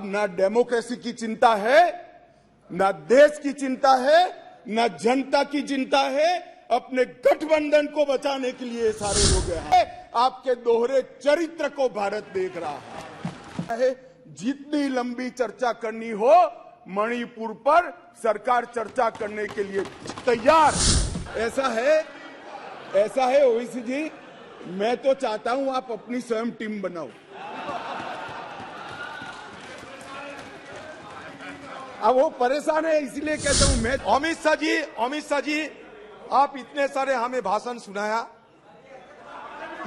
ना डेमोक्रेसी की चिंता है, ना देश की चिंता है, ना जनता की चिंता है। अपने गठबंधन को बचाने के लिए सारे लोग हैं। आपके दोहरे चरित्र को भारत देख रहा है। जितनी लंबी चर्चा करनी हो, मणिपुर पर सरकार चर्चा करने के लिए तैयार। ऐसा है ओवैसी जी, मैं तो चाहता हूं आप अपनी स्वयं टीम बनाओ। अब वो परेशान है इसलिए कहता हूं मैं। अमित शाह जी, आप इतने सारे हमें भाषण सुनाया,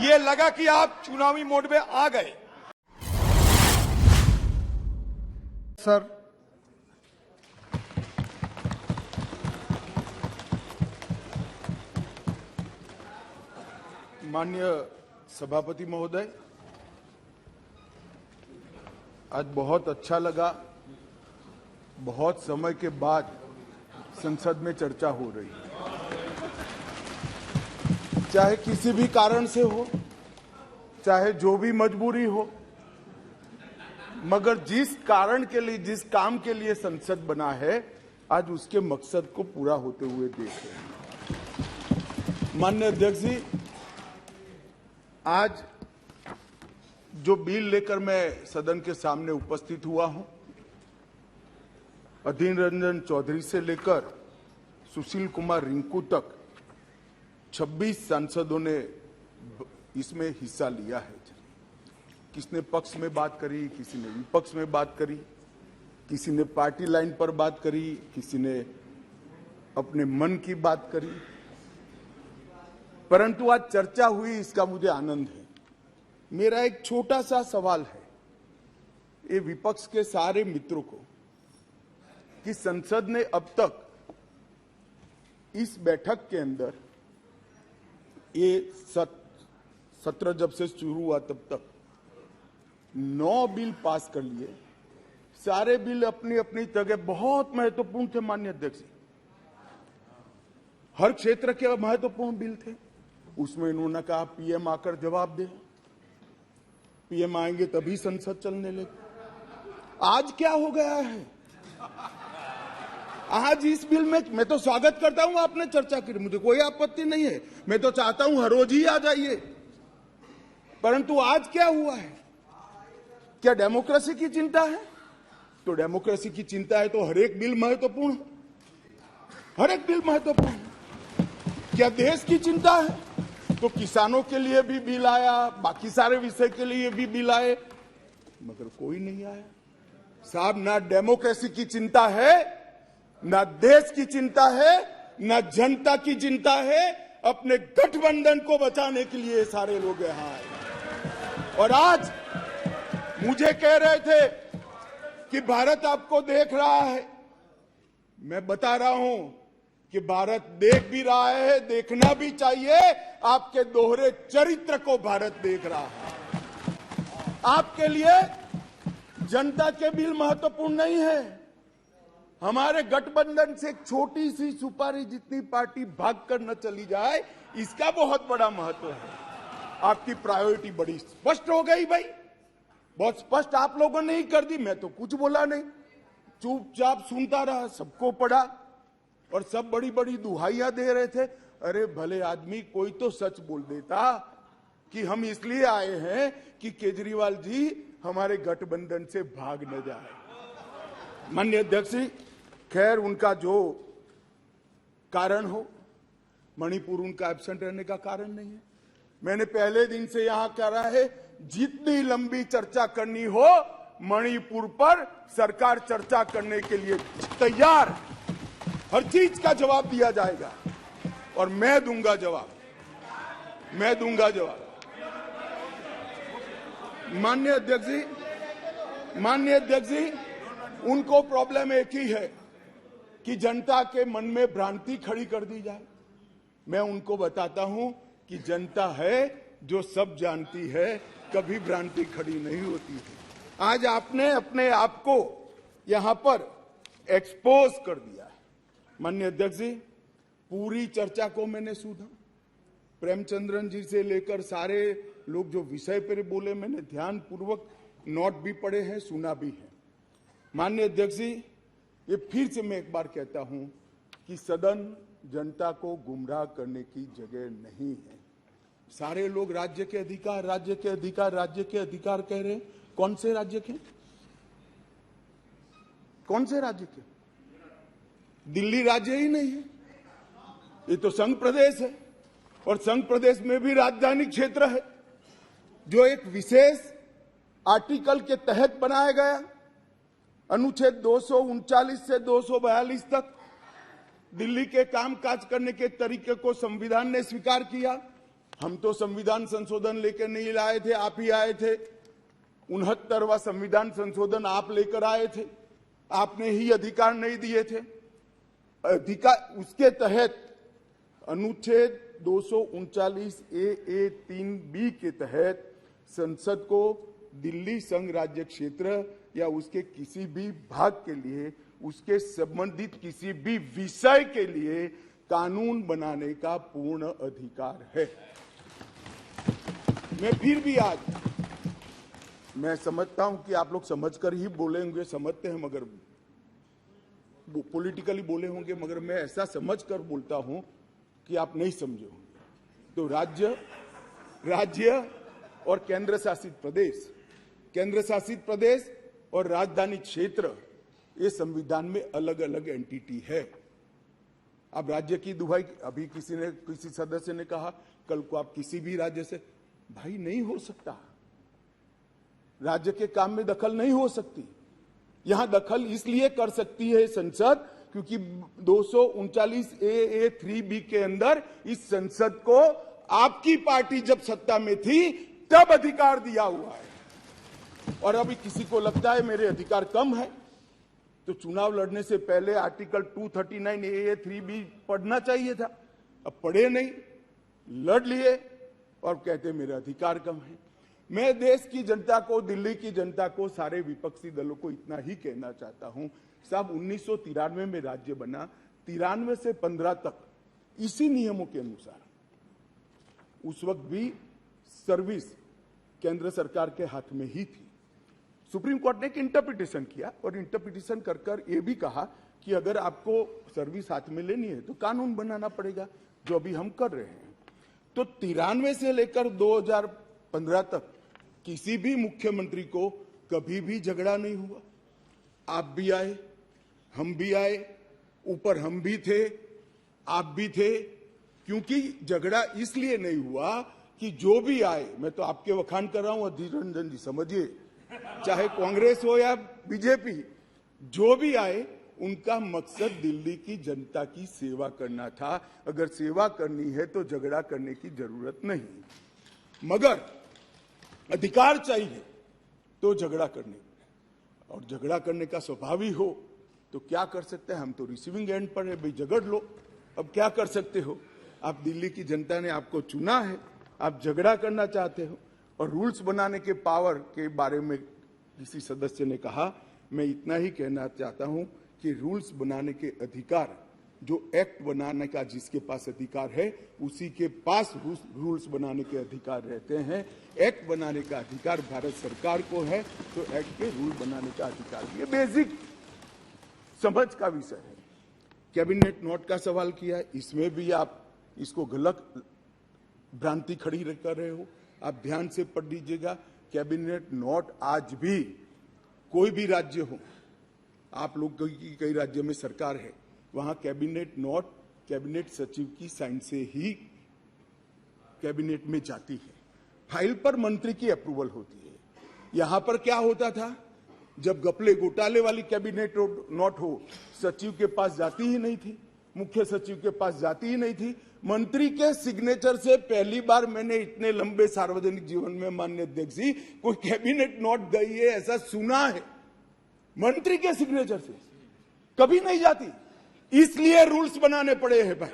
ये लगा कि आप चुनावी मोड में आ गए। सर, माननीय सभापति महोदय, आज बहुत अच्छा लगा, बहुत समय के बाद संसद में चर्चा हो रही है। चाहे किसी भी कारण से हो, चाहे जो भी मजबूरी हो, मगर जिस कारण के लिए, जिस काम के लिए संसद बना है, आज उसके मकसद को पूरा होते हुए देख रहे हैं। माननीय अध्यक्ष जी, आज जो बिल लेकर मैं सदन के सामने उपस्थित हुआ हूं, अधीर रंजन चौधरी से लेकर सुशील कुमार रिंकू तक 26 सांसदों ने इसमें हिस्सा लिया है। किसने पक्ष में बात करी, किसी ने विपक्ष में बात करी, किसी ने पार्टी लाइन पर बात करी, किसी ने अपने मन की बात करी, परंतु आज चर्चा हुई, इसका मुझे आनंद है। मेरा एक छोटा सा सवाल है ये विपक्ष के सारे मित्रों को कि संसद ने अब तक इस बैठक के अंदर, ये सत्र जब से शुरू हुआ तब तक 9 बिल पास कर लिए। सारे बिल अपनी अपनी जगह बहुत महत्वपूर्ण थे माननीय अध्यक्ष, हर क्षेत्र के महत्वपूर्ण बिल थे। उसमें इन्होंने कहा पीएम आकर जवाब दे, पीएम आएंगे तभी संसद चलने लगे। आज क्या हो गया है? आज इस बिल में मैं तो स्वागत करता हूं आपने चर्चा की, मुझे कोई आपत्ति नहीं है, मैं तो चाहता हूं हर रोज ही आ जाइए, परंतु आज क्या हुआ है? क्या डेमोक्रेसी की चिंता है? तो डेमोक्रेसी की चिंता है तो हर एक बिल महत्वपूर्ण है, हर एक बिल महत्वपूर्ण है। क्या देश की चिंता है तो किसानों के लिए भी बिल आया, बाकी सारे विषय के लिए भी बिल आए, मगर कोई नहीं आया। साहब, ना डेमोक्रेसी की चिंता है, ना देश की चिंता है, ना जनता की चिंता है। अपने गठबंधन को बचाने के लिए सारे लोग यहां आए। और आज मुझे कह रहे थे कि भारत आपको देख रहा है। मैं बता रहा हूं कि भारत देख भी रहा है, देखना भी चाहिए। आपके दोहरे चरित्र को भारत देख रहा है। आपके लिए जनता के बिल महत्वपूर्ण नहीं है। हमारे गठबंधन से एक छोटी सी सुपारी जितनी पार्टी भागकर न चली जाए, इसका बहुत बड़ा महत्व है। आपकी प्रायोरिटी बड़ी स्पष्ट हो गई भाई, बहुत स्पष्ट आप लोगों ने ही कर दी। मैं तो कुछ बोला नहीं, चुपचाप सुनता रहा, सबको पढ़ा और सब बड़ी बड़ी दुहाइयां दे रहे थे। अरे भले आदमी, कोई तो सच बोल देता कि हम इसलिए आए हैं कि केजरीवाल जी हमारे गठबंधन से भाग न जाए। माननीय अध्यक्ष जी, खैर उनका जो कारण हो, मणिपुर उनका एब्सेंट रहने का कारण नहीं है। मैंने पहले दिन से यहां कह रहा है, जितनी लंबी चर्चा करनी हो, मणिपुर पर सरकार चर्चा करने के लिए तैयार। हर चीज का जवाब दिया जाएगा और मैं दूंगा जवाब। माननीय अध्यक्ष जी, उनको प्रॉब्लम एक ही है कि जनता के मन में भ्रांति खड़ी कर दी जाए। मैं उनको बताता हूं कि जनता है जो सब जानती है, कभी भ्रांति खड़ी नहीं होती है। आज आपने अपने आप को यहां पर एक्सपोज कर दिया है। माननीय अध्यक्ष जी, पूरी चर्चा को मैंने सुना, प्रेमचंद्रन जी से लेकर सारे लोग जो विषय पर बोले, मैंने ध्यानपूर्वक नोट भी पढ़े हैं, सुना भी है। माननीय अध्यक्ष जी, ये फिर से मैं एक बार कहता हूं कि सदन जनता को गुमराह करने की जगह नहीं है। सारे लोग राज्य के अधिकार, राज्य के अधिकार, राज्य के अधिकार कह रहे हैं। कौन से राज्य के? कौन से राज्य के? दिल्ली राज्य ही नहीं है, ये तो संघ प्रदेश है, और संघ प्रदेश में भी राजधानी क्षेत्र है जो एक विशेष आर्टिकल के तहत बनाया गया। अनुच्छेद 239 से 242 तक दिल्ली के कामकाज करने के तरीके को संविधान ने स्वीकार किया। हम तो संविधान संशोधन लेकर नहीं लाए थे, आप ही आए थे। 69वां संविधान संशोधन आप लेकर आए थे, आपने ही अधिकार नहीं दिए थे। अधिकार उसके तहत अनुच्छेद 239 ए 3B के तहत संसद को दिल्ली संघ राज्य क्षेत्र या उसके किसी भी भाग के लिए, उसके संबंधित किसी भी विषय के लिए कानून बनाने का पूर्ण अधिकार है। मैं फिर भी आज मैं समझता हूं कि आप लोग समझकर ही बोले होंगे, समझते हैं, मगर पॉलिटिकली बोले होंगे, मगर मैं ऐसा समझकर बोलता हूं कि आप नहीं समझे होंगे। तो राज्य और केंद्र शासित प्रदेश और राजधानी क्षेत्र, ये संविधान में अलग अलग एंटिटी है। अब राज्य की दुहाई, अभी किसी सदस्य ने कहा कल को आप किसी भी राज्य से, भाई नहीं हो सकता। राज्य के काम में दखल नहीं हो सकती। यहां दखल इसलिए कर सकती है संसद क्योंकि 239 ए 3B के अंदर इस संसद को आपकी पार्टी जब सत्ता में थी तब अधिकार दिया हुआ है। और अभी किसी को लगता है मेरे अधिकार कम है तो चुनाव लड़ने से पहले आर्टिकल 239 ए 3B पढ़ना चाहिए था। अब पढ़े नहीं, लड़ लिए और कहते मेरे अधिकार कम है। मैं देश की जनता को, दिल्ली की जनता को, सारे विपक्षी दलों को इतना ही कहना चाहता हूं, साहब 1993 में राज्य बना, 93 से 15 तक इसी नियमों के अनुसार उस वक्त भी सर्विस केंद्र सरकार के हाथ में ही थी। सुप्रीम कोर्ट ने एक इंटरप्रिटेशन किया और इंटरप्रिटेशन कर ये भी कहा कि अगर आपको सर्विस हाथ में लेनी है तो कानून बनाना पड़ेगा, जो अभी हम कर रहे हैं। तो 93 से लेकर 2015 तक किसी भी मुख्यमंत्री को कभी भी झगड़ा नहीं हुआ। आप भी आए, हम भी आए, ऊपर हम भी थे, आप भी थे, क्योंकि झगड़ा इसलिए नहीं हुआ कि जो भी आए, मैं तो आपके वखान कर रहा हूं अधीर रंजन जी, समझिए, चाहे कांग्रेस हो या बीजेपी, जो भी आए उनका मकसद दिल्ली की जनता की सेवा करना था। अगर सेवा करनी है तो झगड़ा करने की जरूरत नहीं, मगर अधिकार चाहिए तो झगड़ा करने, और झगड़ा करने का स्वभाव ही हो तो क्या कर सकते हैं। हम तो रिसीविंग एंड पर है, भाई झगड़ लो, अब क्या कर सकते हो। आप दिल्ली की जनता ने आपको चुना है, आप झगड़ा करना चाहते हो। और रूल्स बनाने के पावर के बारे में किसी सदस्य ने कहा, मैं इतना ही कहना चाहता हूं कि रूल्स बनाने के अधिकार, जो एक्ट बनाने का जिसके पास अधिकार है उसी के पास रूल्स बनाने के अधिकार रहते हैं। एक्ट बनाने का अधिकार भारत सरकार को है, तो एक्ट के रूल बनाने का अधिकार, ये बेसिक समझ का विषय है। कैबिनेट नोट का सवाल किया, इसमें भी आप इसको गलत भ्रांति खड़ी कर रहे हो। आप ध्यान से पढ़ लीजिएगा, कैबिनेट नोट आज भी कोई भी राज्य हो, आप लोग की कई राज्य में सरकार है, वहां कैबिनेट नोट कैबिनेट सचिव की साइन से ही कैबिनेट में जाती है। फाइल पर मंत्री की अप्रूवल होती है। यहां पर क्या होता था, जब घपले घोटाले वाली कैबिनेट नोट हो, सचिव के पास जाती ही नहीं थी, मुख्य सचिव के पास जाती ही नहीं थी। मंत्री के सिग्नेचर से पहली बार मैंने इतने लंबे सार्वजनिक जीवन में, माननीय अध्यक्ष जी, कोई कैबिनेट नोट गई है ऐसा सुना है। मंत्री के सिग्नेचर से कभी नहीं जाती, इसलिए रूल्स बनाने पड़े हैं भाई।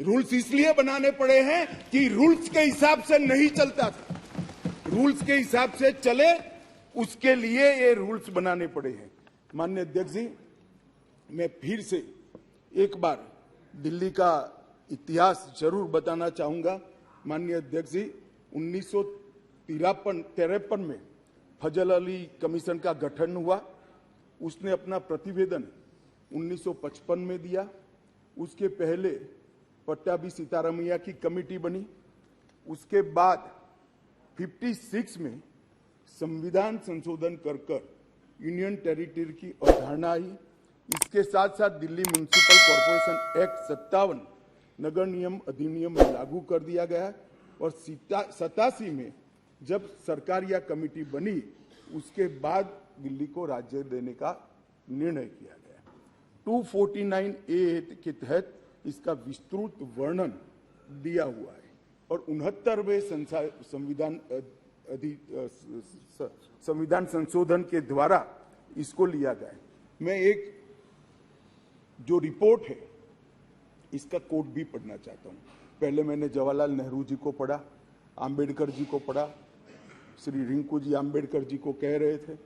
रूल्स इसलिए बनाने पड़े हैं कि रूल्स के हिसाब से नहीं चलता था, रूल्स के हिसाब से चले, उसके लिए ये रूल्स बनाने पड़े हैं। माननीय अध्यक्ष जी, मैं फिर से एक बार दिल्ली का इतिहास जरूर बताना चाहूंगा। माननीय अध्यक्ष जी, 1953 में फजल अली कमीशन का गठन हुआ उसने अपना प्रतिवेदन 1955 में दिया। उसके पहले पट्टाभी सीतारामैया की कमेटी बनी। उसके बाद 56 में संविधान संशोधन कर यूनियन टेरिटरी की अवधारणा आई। इसके साथ साथ दिल्ली म्युनिसिपल कॉरपोरेशन एक्ट 57 नगर नियम अधिनियम में लागू कर दिया गया और 87 में जब सरकार या कमेटी बनी उसके बाद दिल्ली को राज्य देने का निर्णय किया गया। 249A के तहत इसका विस्तृत वर्णन दिया हुआ है और 69वें संविधान संशोधन के द्वारा इसको लिया गया। मैं एक जो रिपोर्ट है इसका कोट भी पढ़ना चाहता हूं। पहले मैंने जवाहरलाल नेहरू जी को पढ़ा, आम्बेडकर जी को पढ़ा। श्री रिंकू जी आम्बेडकर जी को कह रहे थे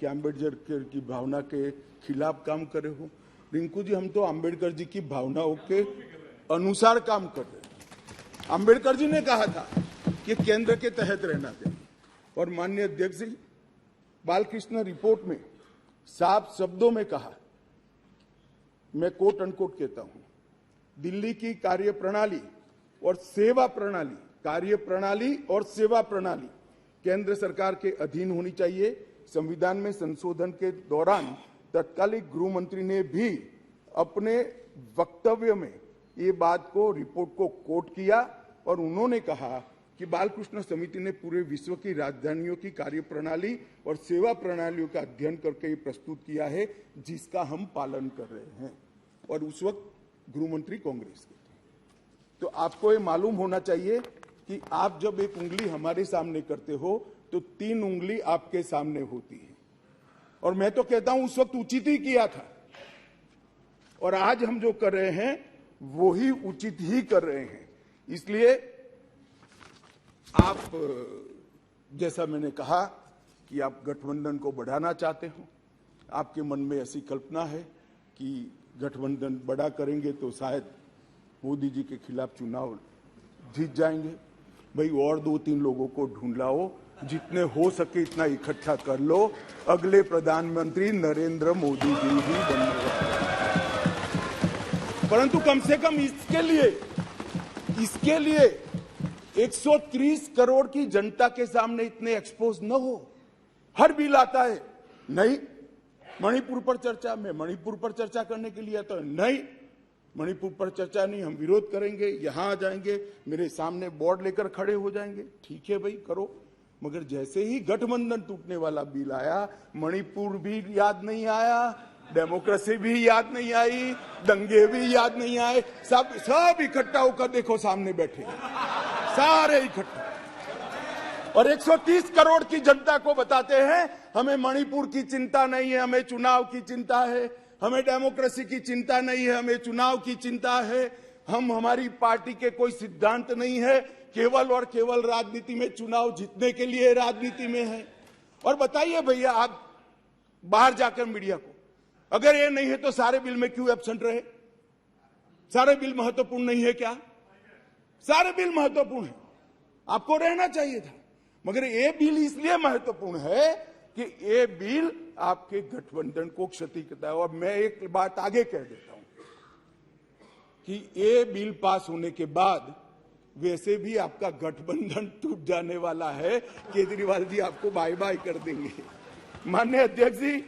कि आम्बेडकर की भावना के खिलाफ काम करे हो। रिंकू जी, हम तो आम्बेडकर जी की भावनाओं के अनुसार काम कर रहे हैं। आम्बेडकर जी ने कहा था कि केंद्र के तहत रहना चाहिए और माननीय अध्यक्ष जी बालकृष्ण रिपोर्ट में साफ शब्दों में कहा, मैं कोट अनकोट कहता हूं, दिल्ली की कार्यप्रणाली और सेवा प्रणाली, कार्यप्रणाली और सेवा प्रणाली केंद्र सरकार के अधीन होनी चाहिए। संविधान में संशोधन के दौरान तत्कालीन गृह मंत्री ने भी अपने वक्तव्य में ये बात को रिपोर्ट को कोट किया और उन्होंने कहा कि बालकृष्ण समिति ने पूरे विश्व की राजधानियों की कार्यप्रणाली और सेवा प्रणालियों का अध्ययन करके ये प्रस्तुत किया है जिसका हम पालन कर रहे हैं। और उस वक्त गृह मंत्री कांग्रेस के थे। तो आपको ये मालूम होना चाहिए कि आप जब एक उंगली हमारे सामने करते हो तो 3 उंगली आपके सामने होती है। और मैं तो कहता हूं उस वक्त उचित ही किया था और आज हम जो कर रहे हैं वो ही उचित ही कर रहे हैं। इसलिए आप, जैसा मैंने कहा कि आप गठबंधन को बढ़ाना चाहते हो, आपके मन में ऐसी कल्पना है कि गठबंधन बड़ा करेंगे तो शायद मोदी जी के खिलाफ चुनाव जीत जाएंगे। भाई और 2-3 लोगों को ढूंढ लाओ, जितने हो सके इतना इकट्ठा कर लो, अगले प्रधानमंत्री नरेंद्र मोदी जी ही बनने वाले। परंतु कम से कम इसके लिए 130 करोड़ की जनता के सामने इतने एक्सपोज न हो। हर बिल आता है, नहीं मणिपुर पर चर्चा, मैं मणिपुर पर चर्चा करने के लिए आता हूं, नहीं मणिपुर पर चर्चा नहीं, हम विरोध करेंगे, यहां आ जाएंगे, मेरे सामने बोर्ड लेकर खड़े हो जाएंगे। ठीक है भाई, करो। मगर जैसे ही गठबंधन टूटने वाला बिल आया, मणिपुर भी याद नहीं आया, डेमोक्रेसी भी याद नहीं आई, दंगे भी याद नहीं आए। सब इकट्ठा होकर देखो सामने बैठे, सारे इकट्ठा। और 130 करोड़ की जनता को बताते हैं हमें मणिपुर की चिंता नहीं है, हमें चुनाव की चिंता है, हमें डेमोक्रेसी की चिंता नहीं है, हमें चुनाव की चिंता है। हमारी पार्टी के कोई सिद्धांत नहीं है, केवल और केवल राजनीति में, चुनाव जीतने के लिए राजनीति में है। और बताइए भैया, आप बाहर जाकर मीडिया को, अगर ये नहीं है तो सारे बिल में क्यों एब्सेंट रहे? सारे बिल महत्वपूर्ण नहीं है क्या? सारे बिल महत्वपूर्ण है, आपको रहना चाहिए था। मगर ये बिल इसलिए महत्वपूर्ण है कि ये बिल आपके गठबंधन को क्षति करता है। और मैं एक बात आगे कह देता हूं कि ये बिल पास होने के बाद वैसे भी आपका गठबंधन टूट जाने वाला है। केजरीवाल जी आपको बाय बाय कर देंगे। माननीय अध्यक्ष जी,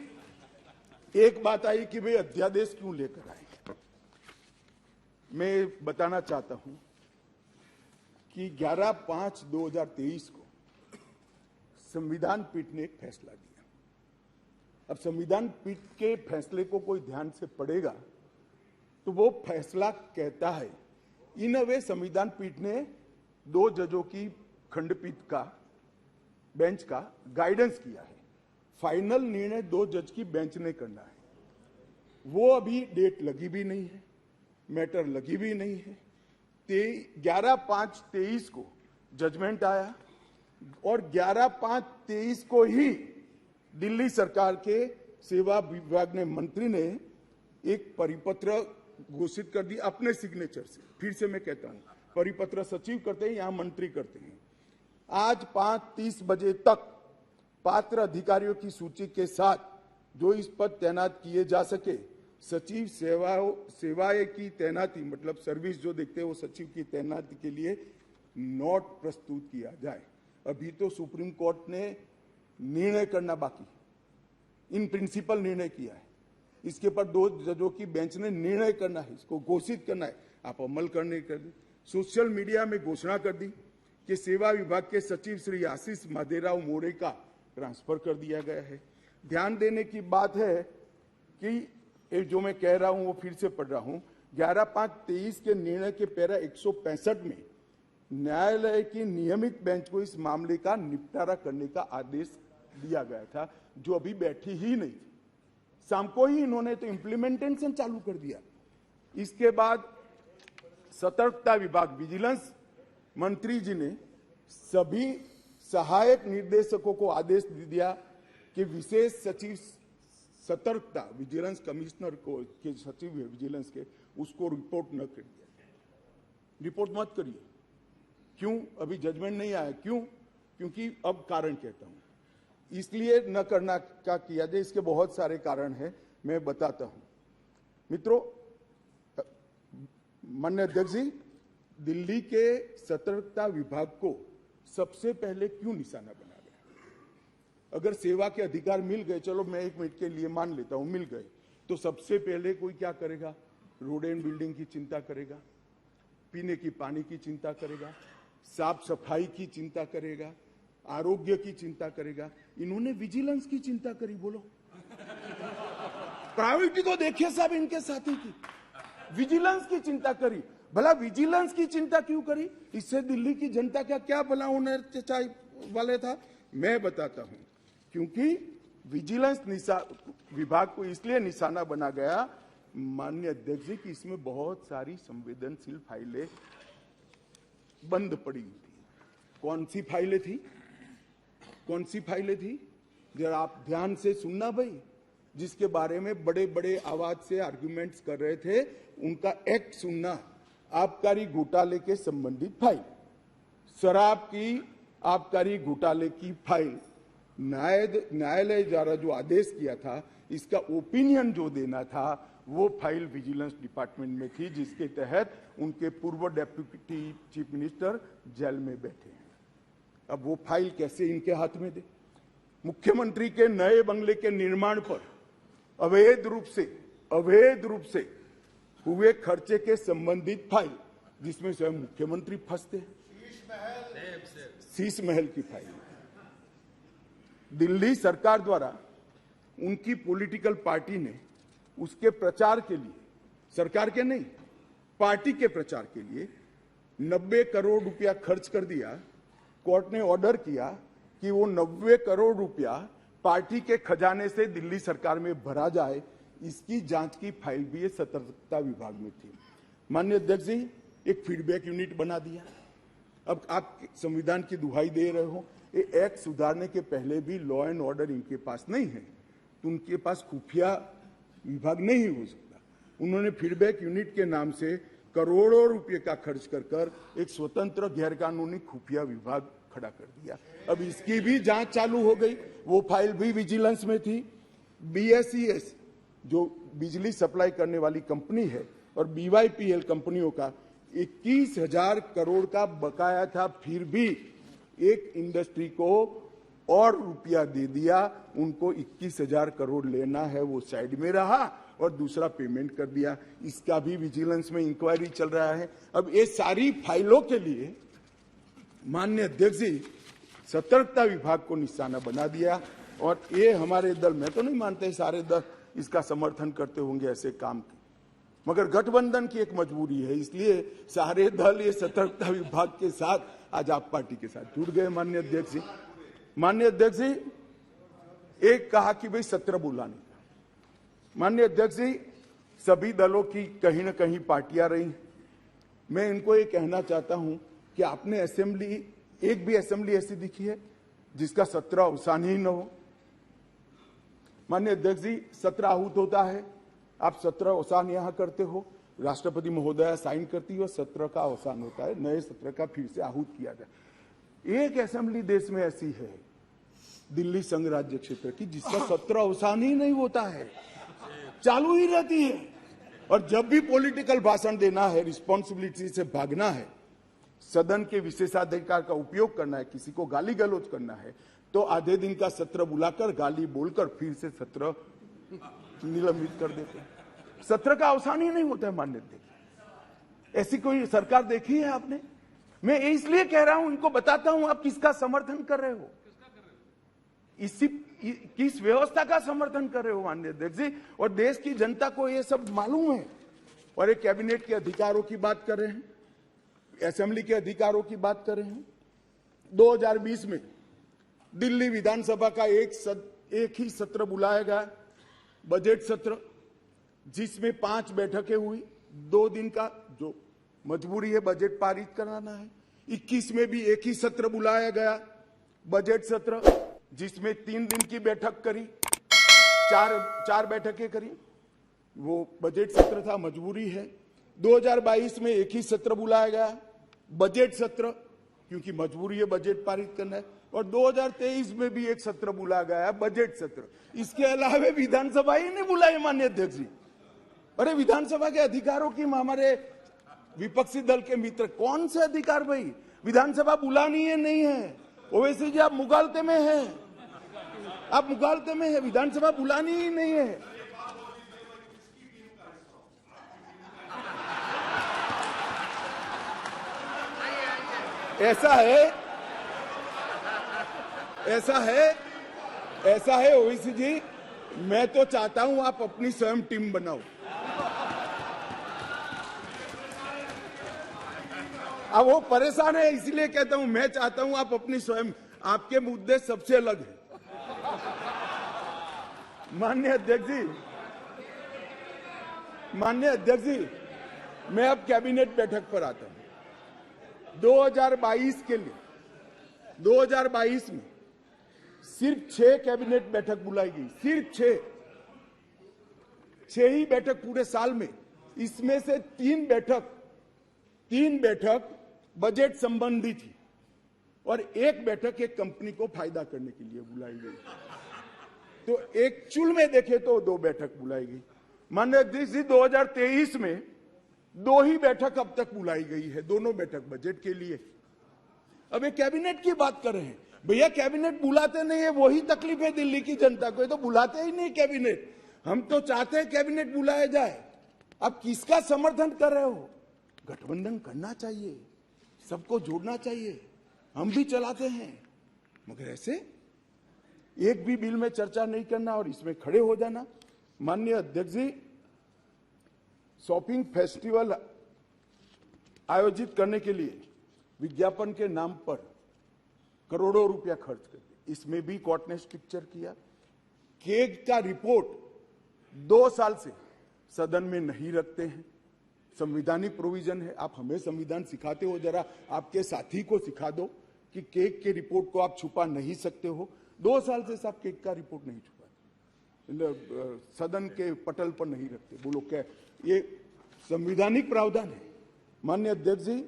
एक बात आई कि भाई अध्यादेश क्यों लेकर आए। मैं बताना चाहता हूं कि 11/5/2023 को संविधान पीठ ने एक फैसला दिया। अब संविधान पीठ के फैसले को कोई ध्यान से पढ़ेगा तो वो फैसला कहता है, इन अ वे संविधान पीठ ने 2 जजों की खंडपीठ का, बेंच का गाइडेंस किया है। फाइनल निर्णय 2 जज की बेंच ने करना है। वो अभी डेट लगी भी नहीं है, मैटर लगी भी नहीं है। 11/5/23 को जजमेंट आया और 11/5/23 को ही दिल्ली सरकार के सेवा विभाग ने, मंत्री ने एक परिपत्र घोषित कर दिया अपने सिग्नेचर से। फिर से मैं कहता हूं, परिपत्र सचिव करते हैं, यहां मंत्री करते हैं। आज 5:30 बजे तक पात्र अधिकारियों की सूची के साथ जो इस पद तैनात किए जा सके, सचिव सेवाएं की तैनाती मतलब सर्विस जो देखते हैं वो सचिव की तैनाती के लिए नोट प्रस्तुत किया जाए। अभी तो सुप्रीम कोर्ट ने निर्णय करना बाकी, इन प्रिंसिपल निर्णय किया है, इसके ऊपर 2 जजों की बेंच ने निर्णय करना है, इसको घोषित करना है, आप अमल करने कर दी। सोशल मीडिया में घोषणा कर दी कि सेवा विभाग के सचिव श्री आशीष माधेराव मोरे का ट्रांसफर कर दिया गया है। ध्यान देने की बात है कि ये जो मैं कह रहा हूं वो फिर से पढ़ रहा हूं, 11/5/23 के निर्णय के पैरा 165 में न्यायालय की नियमित बेंच को इस मामले का निपटारा करने का आदेश दिया गया था, जो अभी बैठी ही नहीं थी। शाम को ही इन्होंने तो इम्प्लीमेंटेशन चालू कर दिया। इसके बाद सतर्कता विभाग विजिलेंस मंत्री जी ने सभी सहायक निर्देशकों को आदेश दे दिया कि विशेष सचिव सतर्कता विजिलेंस कमिश्नर को के सचिव है विजिलेंस के, उसको रिपोर्ट न करिए, रिपोर्ट मत करिए। क्यों? अभी जजमेंट नहीं आया। क्यों? क्योंकि अब कारण कहता हूं, इसलिए न करना का किया जाए। इसके बहुत सारे कारण हैं, मैं बताता हूं। मित्रों, माननीय अध्यक्ष जी, दिल्ली के सतर्कता विभाग को सबसे पहले क्यों निशाना बना गया? अगर सेवा के अधिकार मिल गए, चलो मैं 1 मिनट के लिए मान लेता हूं मिल गए, तो सबसे पहले कोई क्या करेगा? रोड एंड बिल्डिंग की चिंता करेगा, पीने की पानी की चिंता करेगा, साफ सफाई की चिंता करेगा, आरोग्य की चिंता करेगा। इन्होंने विजिलेंस की चिंता करी। बोलो, प्रायोरिटी तो देखिए साहब इनके साथी की, विजिलेंस की चिंता करी। भला विजिलेंस की चिंता क्यों करी? इससे दिल्ली की जनता का क्या भला होने वाले था? मैं बताता हूं। क्योंकि विजिलेंस विभाग को इसलिए निशाना बना गया, माननीय अध्यक्ष जी, कि इसमें बहुत सारी संवेदनशील फाइलें बंद पड़ी हुई थी। कौन सी फाइलें थी? कौन सी फाइलें थी? जरा आप ध्यान से सुनना भाई। जिसके बारे में बड़े बड़े आवाज से आर्गुमेंट्स कर रहे थे, उनका एक्ट सुनना। आबकारी घोटाले के संबंधित फाइल, शराब की आबकारी घोटाले की फाइल, न्यायालय द्वारा जो आदेश किया था, इसका ओपिनियन जो देना था, वो फाइल विजिलेंस डिपार्टमेंट में थी, जिसके तहत उनके पूर्व डेप्यूटी चीफ मिनिस्टर जेल में बैठे हैं। अब वो फाइल कैसे इनके हाथ में दे? मुख्यमंत्री के नए बंगले के निर्माण पर अवैध रूप से हुए खर्चे के संबंधित फाइल, जिसमें स्वयं मुख्यमंत्री फंसते हैं। शीश महल की फाइल दिल्ली सरकार द्वारा उनकी पॉलिटिकल पार्टी ने उसके प्रचार के लिए, सरकार के नहीं, पार्टी के प्रचार के लिए 90 करोड़ रुपया खर्च कर दिया। कोर्ट ने ऑर्डर किया कि वो 90 करोड़ रुपया पार्टी के खजाने से दिल्ली सरकार में भरा जाए। इसकी जांच की फाइल भी ये सतर्कता विभाग में थी। माननीय अध्यक्ष जी, एक फीडबैक यूनिट बना दिया। अब आप संविधान की दुहाई दे रहे हो, ये एक्ट सुधारने के पहले भी लॉ एंड ऑर्डर इनके पास नहीं है, तो उनके पास खुफिया विभाग नहीं हो सकता। उन्होंने फीडबैक यूनिट के नाम से करोड़ों रुपए का खर्च कर एक स्वतंत्र गैरकानूनी खुफिया विभाग खड़ा कर दिया। अब इसकी भी जांच चालू हो गई। वो फाइल भी विजिलेंस में थी। BSES जो बिजली सप्लाई करने वाली कंपनी है और BYPL कंपनियों का 21,000 करोड़ का बकाया था, फिर भी एक इंडस्ट्री को और रुपया दे दिया। उनको 21,000 करोड़ लेना है, वो साइड में रहा और दूसरा पेमेंट कर दिया। इसका भी विजिलेंस में इंक्वायरी चल रहा है। अब ये सारी फाइलों के लिए माननीय अध्यक्ष जी सतर्कता विभाग को निशाना बना दिया। और ये हमारे दल, मैं तो नहीं मानते सारे दल इसका समर्थन करते होंगे ऐसे काम के, मगर गठबंधन की एक मजबूरी है, इसलिए सारे दल ये सतर्कता विभाग के साथ आज आप पार्टी के साथ जुड़ गए। माननीय अध्यक्ष जी, एक कहा कि भाई सत्र बुलाने। माननीय अध्यक्ष जी, सभी दलों की कहीं ना कहीं पार्टियां रही। मैं इनको ये कहना चाहता हूं कि आपने असेंबली, एक भी असेंबली ऐसी दिखी है जिसका सत्र अवसान ही न हो? माननीय अध्यक्ष जी, सत्र आहूत होता है, आप सत्र अवसान यहां करते हो, राष्ट्रपति महोदया साइन करती है, सत्र का अवसान होता है, नए सत्र का फिर से आहूत किया जाए। एक असेंबली देश में ऐसी है दिल्ली संघ राज्य क्षेत्र की, जिसका सत्र अवसान ही नहीं होता है, चालू ही रहती है। और जब भी पॉलिटिकल भाषण देना है, रिस्पॉन्सिबिलिटी से भागना है, सदन के विशेषाधिकार का उपयोग करना है, किसी को गाली गलौज करना है, तो आधे दिन का सत्र बुलाकर गाली बोलकर फिर से सत्र निलंबित कर देते हैं। सत्र का अवसान ही नहीं होता है। मान्य अध्यक्ष, ऐसी कोई सरकार देखी है आपने? मैं इसलिए कह रहा हूं, इनको बताता हूं आप किसका समर्थन कर रहे हो, किस व्यवस्था का समर्थन कर रहे हो माननीय अध्यक्ष जी। और देश की जनता को ये सब मालूम है। और एक कैबिनेट के अधिकारों की बात कर रहे हैं, असेंबली के अधिकारों की बात कर रहे हैं। 2020 में दिल्ली विधानसभा का एक ही सत्र बुलाया गया, बजट सत्र, जिसमें 5 बैठकें हुई, 2 दिन का, जो मजबूरी है बजट पारित कराना है। 21 में भी एक ही सत्र बुलाया गया, बजट सत्र, जिसमें 3 दिन की बैठक करी, चार बैठकें करी, वो बजट सत्र था, मजबूरी है। 2022 में एक ही सत्र बुलाया गया, बजट सत्र, क्योंकि मजबूरी है बजट पारित करना है। और 2023 में भी एक सत्र बुलाया गया, बजट सत्र। इसके अलावा विधानसभा ही नहीं बुलाई माननीय अध्यक्ष जी। अरे विधानसभा के अधिकारों की हमारे विपक्षी दल के मित्र, कौन से अधिकार भाई? विधानसभा बुलानी है नहीं है? ओवैसी जी आप मुगालते में हैं, आप मुगालते में है, विधानसभा बुलानी ही नहीं है। ऐसा है ओवैसी जी, मैं तो चाहता हूं आप अपनी स्वयं टीम बनाओ। अब वो परेशान है, इसलिए कहता हूं, मैं चाहता हूं आप अपनी स्वयं, आपके मुद्दे सबसे अलग है। माननीय अध्यक्ष जी, मैं अब कैबिनेट बैठक पर आता हूं। 2022 के लिए 2022 में सिर्फ 6 कैबिनेट बैठक बुलाई गई, सिर्फ 6 ही बैठक पूरे साल में। इसमें से 3 बैठक बजट संबंधी थी और 1 बैठक एक कंपनी को फायदा करने के लिए बुलाई गई। तो एक चुल में देखे तो 2 बैठक बुलाई गई। माननीय अध्यक्ष जी, 2023 में 2 ही बैठक अब तक बुलाई गई है, दोनों बैठक बजट के लिए। अब एक कैबिनेट की बात कर रहे हैं भैया, कैबिनेट बुलाते नहीं है, वही तकलीफ है दिल्ली की जनता को, तो बुलाते ही नहीं कैबिनेट। हम तो चाहते हैं कैबिनेट बुलाया जाए। अब किसका समर्थन कर रहे हो? गठबंधन करना चाहिए, सबको जोड़ना चाहिए, हम भी चलाते हैं, मगर ऐसे एक भी बिल में चर्चा नहीं करना और इसमें खड़े हो जाना। माननीय अध्यक्ष जी, शॉपिंग फेस्टिवल आयोजित करने के लिए विज्ञापन के नाम पर करोड़ों रुपया खर्च कर दिए। इसमें भी कोर्ट ने स्ट्रिक्चर किया। केग का रिपोर्ट 2 साल से सदन में नहीं रखते हैं, संवैधानिक प्रोविजन है। आप हमें संविधान सिखाते हो, जरा आपके साथी को सिखा दो कि केग के रिपोर्ट को आप छुपा नहीं सकते हो। 2 साल से साहब केग का रिपोर्ट नहीं छुपा, सदन के पटल पर नहीं रखते। बोलो क्या ये संवैधानिक प्रावधान है? माननीय अध्यक्ष जी,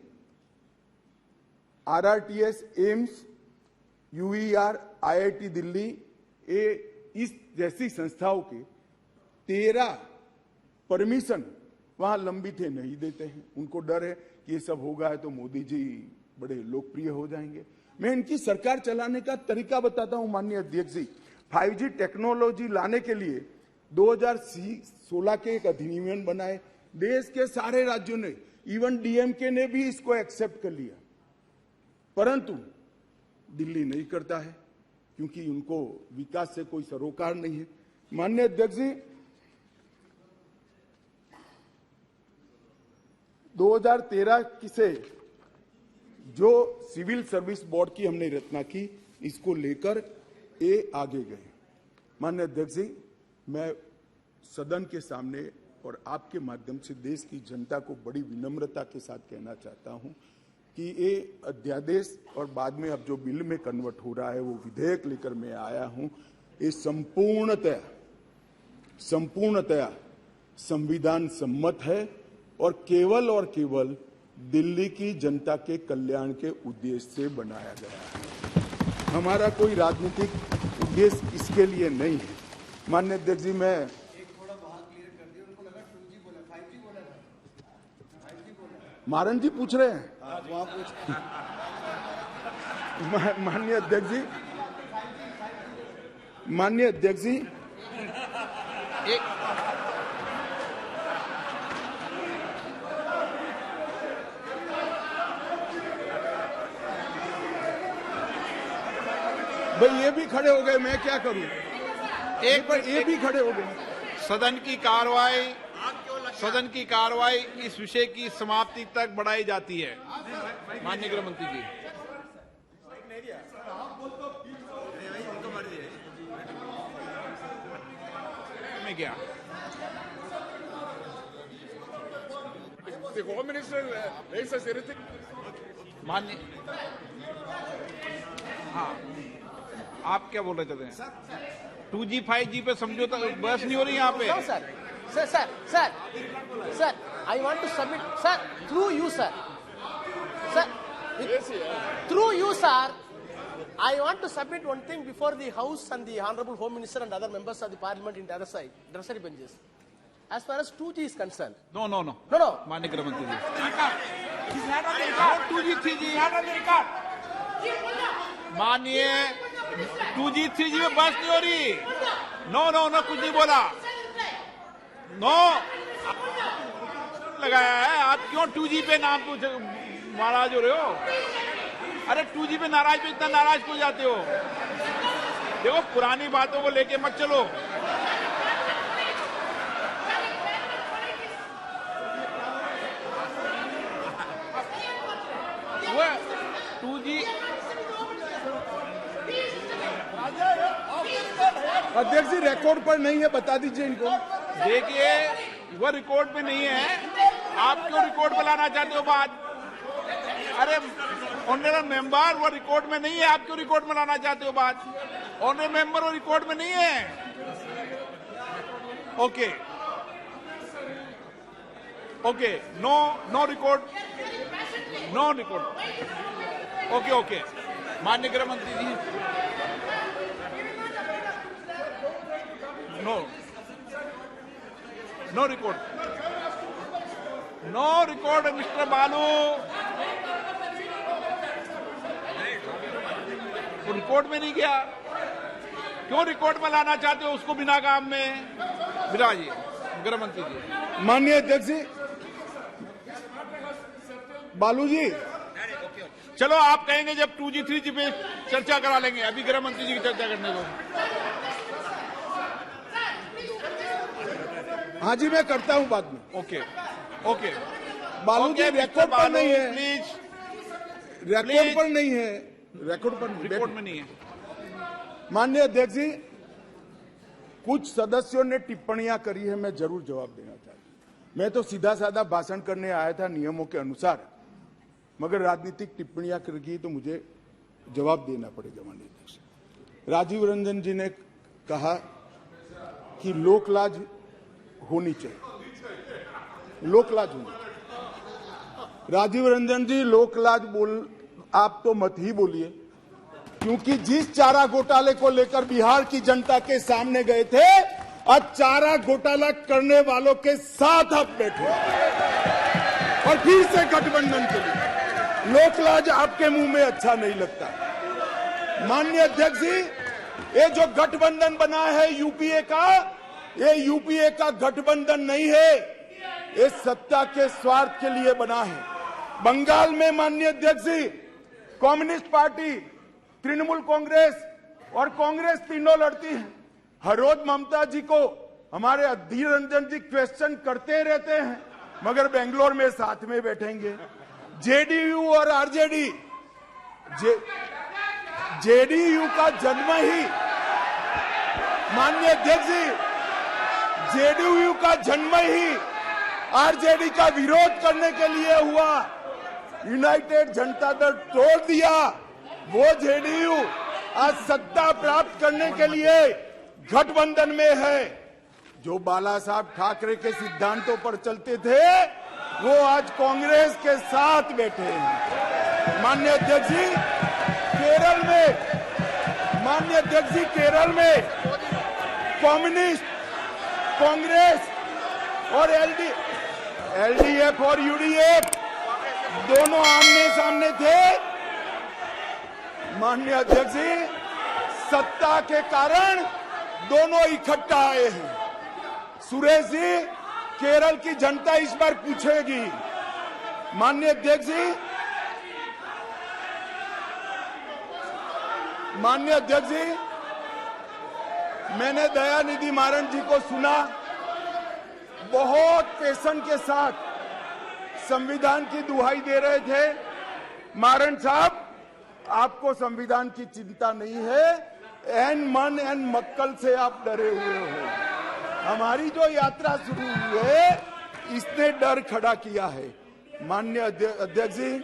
RRTS, AIIMS, UER, IIT Delhi, इस जैसी संस्थाओं के 13 परमिशन वहां लंबित है, नहीं देते हैं। उनको डर है कि ये सब होगा है तो मोदी जी बड़े लोकप्रिय हो जाएंगे। मैं इनकी सरकार चलाने का तरीका बताता हूं माननीय अध्यक्ष जी। 5G टेक्नोलॉजी लाने के लिए 2016 के एक अधिनियम बनाए, देश के सारे राज्यों ने, इवन DMK ने भी इसको एक्सेप्ट कर लिया, परंतु दिल्ली नहीं करता है क्योंकि उनको विकास से कोई सरोकार नहीं है। माननीय अध्यक्ष जी, 2013 से जो सिविल सर्विस बोर्ड की हमने रचना की, इसको लेकर ये आगे गए। माननीय अध्यक्ष जी, मैं सदन के सामने और आपके माध्यम से देश की जनता को बड़ी विनम्रता के साथ कहना चाहता हूं कि ये अध्यादेश और बाद में अब जो बिल में कन्वर्ट हो रहा है वो विधेयक लेकर मैं आया हूं, ये संपूर्णतया संविधान सम्मत है और केवल दिल्ली की जनता के कल्याण के उद्देश्य से बनाया गया है। हमारा कोई राजनीतिक ये इसके लिए नहीं है। माननीय अध्यक्ष जी, मैं मारन जी पूछ रहे हैं। माननीय अध्यक्ष जी, माननीय अध्यक्ष जी, भाई ये भी खड़े हो गए, मैं क्या करूं? ये भी खड़े हो गए। सदन की कार्रवाई इस विषय की समाप्ति तक बढ़ाई जाती है। माननीय गृह मंत्री जी, में क्या माननीय, हाँ आप क्या बोल रहे थे? 2G 5G पे समझौता बहस नहीं हो रही यहाँ पे। Sir, I want to submit, sir, through you, sir. Through you, sir, I want to submit one thing before the House and the Honorable Home Minister and other members of the Parliament in the other side, adversary benches. As far as 2G is concerned. No. No. माननीय गृह मंत्री जी, 2G 3G, माननीय 2G 3G में बहस नहीं हो रही। No कुछ नहीं बोला। नो लगाया है। आप क्यों 2G पे नाम पूछ नाराज हो रहे हो? अरे 2G पे नाराज पे इतना नाराज क्यों जाते हो? देखो, पुरानी बातों को लेके मत चलो। वो 2G अध्यक्ष जी रिकॉर्ड पर नहीं है, बता दीजिए इनको। देखिए, वो रिकॉर्ड पे नहीं है। आप क्यों रिकॉर्ड पे लाना चाहते हो बात? अरे ऑनरेबल मेंबर, वो रिकॉर्ड में नहीं है। आप क्यों रिकॉर्ड में लाना चाहते हो बात? ऑनरेबल मेंबर, वो रिकॉर्ड में नहीं है। Okay, no record, no record. Okay, माननीय गृह मंत्री जी, नो रिकॉर्ड, मिस्टर बालू। वो रिकॉर्ड में नहीं गया। क्यों रिकॉर्ड में लाना चाहते हो उसको बिना काम में? विराजिए गृह मंत्री जी। माननीय अध्यक्ष जी, बालू जी, चलो आप कहेंगे जब 2G 3G पे चर्चा करा लेंगे। अभी गृह मंत्री जी की चर्चा करने दो। हाँ जी, मैं करता हूं बाद में। ओके बालू जी, रिकॉर्ड पर नहीं है। प्लीज, रिकॉर्ड पर नहीं है। रिकॉर्ड में नहीं है। माननीय अध्यक्ष जी, कुछ सदस्यों ने टिप्पणियां करी है, मैं जरूर जवाब देना चाहता हूं। मैं तो सीधा साधा भाषण करने आया था नियमों के अनुसार, मगर राजनीतिक टिप्पणियां कर गई तो मुझे जवाब देना पड़ेगा। माननीय अध्यक्ष, राजीव रंजन जी ने कहा कि लोकलाज होनी चाहिए, लोकलाज होनी चाहिए। राजीव रंजन जी, लोकलाज आप तो मत ही बोलिए, क्योंकि जिस चारा घोटाले को लेकर बिहार की जनता के सामने गए थे, आज चारा घोटाला करने वालों के साथ आप बैठे और फिर से गठबंधन के लिए। लोकलाज आपके मुंह में अच्छा नहीं लगता। माननीय अध्यक्ष जी, ये जो गठबंधन बना है यूपीए का, ये यूपीए का गठबंधन नहीं है, ये सत्ता के स्वार्थ के लिए बना है। बंगाल में माननीय अध्यक्ष जी, कम्युनिस्ट पार्टी, तृणमूल कांग्रेस और कांग्रेस तीनों लड़ती हैं। हर रोज ममता जी को हमारे अधीर रंजन जी क्वेश्चन करते रहते हैं, मगर बेंगलोर में साथ में बैठेंगे। जेडीयू और आरजेडी, जेडीयू का जन्म ही, माननीय अध्यक्ष जी, जेडीयू का जन्म ही आरजेडी का विरोध करने के लिए हुआ। यूनाइटेड जनता दल तोड़ दिया, वो जेडीयू आज सत्ता प्राप्त करने के लिए गठबंधन में है। जो बाला साहब ठाकरे के सिद्धांतों पर चलते थे, वो आज कांग्रेस के साथ बैठे हैं। माननीय अध्यक्ष जी, केरल में माननीय अध्यक्ष जी, केरल में कम्युनिस्ट, कांग्रेस और एलडीएफ और यूडीएफ दोनों आमने सामने थे। माननीय अध्यक्ष जी, सत्ता के कारण दोनों इकट्ठा आए हैं। सुरेश जी, केरल की जनता इस बार पूछेगी। माननीय अध्यक्ष जी, माननीय अध्यक्ष जी, मैंने दयानिधि मारन जी को सुना, बहुत पेशन के साथ संविधान की दुहाई दे रहे थे। मारन साहब, आपको संविधान की चिंता नहीं है, एन मन एन मक्कल से आप डरे हुए हो। हमारी जो यात्रा शुरू हुई है, इसने डर खड़ा किया है। माननीय अध्यक्ष जी,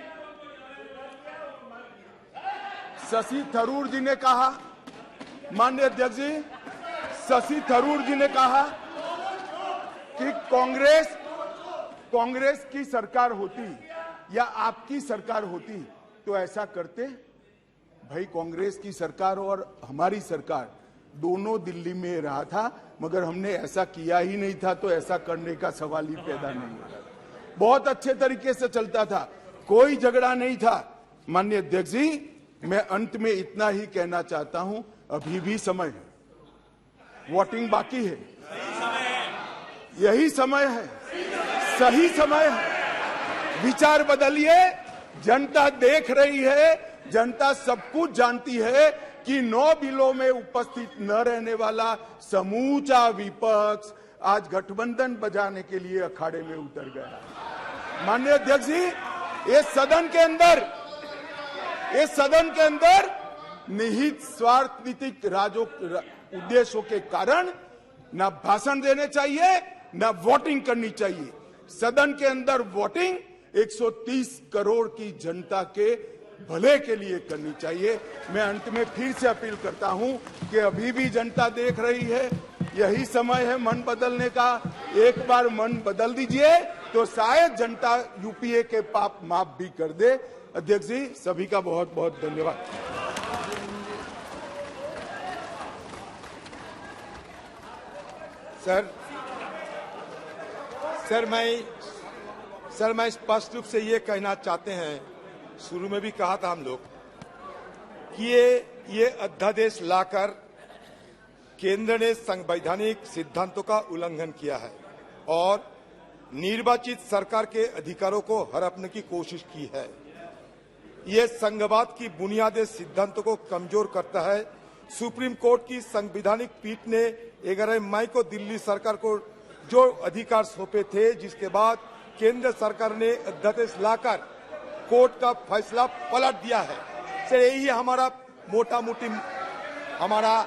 शशि थरूर जी ने कहा, माननीय अध्यक्ष जी, शशि थरूर जी ने कहा कि कांग्रेस की सरकार होती या आपकी सरकार होती तो ऐसा करते। भाई, कांग्रेस की सरकार और हमारी सरकार दोनों दिल्ली में रहा था, मगर हमने ऐसा किया ही नहीं था, तो ऐसा करने का सवाल ही पैदा नहीं होता। बहुत अच्छे तरीके से चलता था, कोई झगड़ा नहीं था। माननीय अध्यक्ष जी, मैं अंत में इतना ही कहना चाहता हूं, अभी भी समय है, वोटिंग बाकी है, यही समय है, सही समय है। विचार बदलिए, जनता देख रही है, जनता सब कुछ जानती है कि 9 बिलों में उपस्थित न रहने वाला समूचा विपक्ष आज गठबंधन बजाने के लिए अखाड़े में उतर गया। माननीय अध्यक्ष जी, इस सदन के अंदर निहित स्वार्थ नीतिक उद्देश्यों के कारण न भाषण देने चाहिए, न वोटिंग करनी चाहिए। सदन के अंदर वोटिंग 130 करोड़ की जनता के भले के लिए करनी चाहिए। मैं अंत में फिर से अपील करता हूं कि अभी भी जनता देख रही है, यही समय है मन बदलने का। एक बार मन बदल दीजिए तो शायद जनता यूपीए के पाप माफ भी कर दे। अध्यक्ष जी, सभी का बहुत बहुत धन्यवाद। सर मैं स्पष्ट रूप से ये कहना चाहते हैं, शुरू में भी कहा था हम लोग कि ये अध्यादेश लाकर केंद्र ने संवैधानिक सिद्धांतों का उल्लंघन किया है और निर्वाचित सरकार के अधिकारों को हड़पने की कोशिश की है। ये संघवाद की बुनियादी सिद्धांतों को कमजोर करता है। सुप्रीम कोर्ट की संवैधानिक पीठ ने 11 मई को दिल्ली सरकार को जो अधिकार सौंपे थे, जिसके बाद केंद्र सरकार ने अध्यादेश लाकर कोर्ट का फैसला पलट दिया है। सर, यही हमारा मोटा मोटी हमारा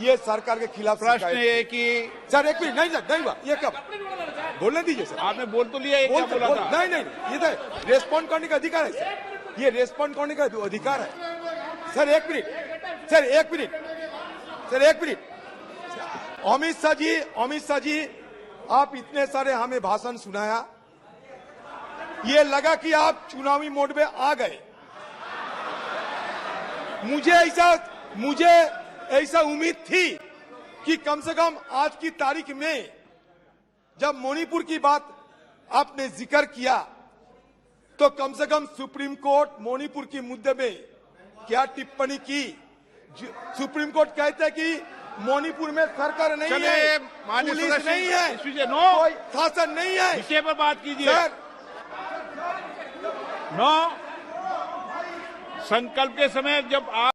ये सरकार के खिलाफ प्रश्न ये कि सर एक मिनट, नहीं हुआ ये कब बोलने दीजिए सर। आपने बोल तो लिया, क्या बोला था? नहीं, ये तो रेस्पॉन्ड करने का अधिकार है सर, ये रेस्पॉन्ड करने का अधिकार है। सर एक मिनट, अमित शाह जी, आप इतने सारे हमें भाषण सुनाया, ये लगा कि आप चुनावी मोड में आ गए। मुझे ऐसा उम्मीद थी कि कम से कम आज की तारीख में जब मणिपुर की बात आपने जिक्र किया तो कम से कम सुप्रीम कोर्ट मणिपुर के मुद्दे में क्या टिप्पणी की। सुप्रीम कोर्ट कहते हैं कि मणिपुर में सरकार नहीं है, पुलिस नहीं है, कोई शासन नहीं है। विषय पर बात कीजिए सर। संकल्प के समय जब आप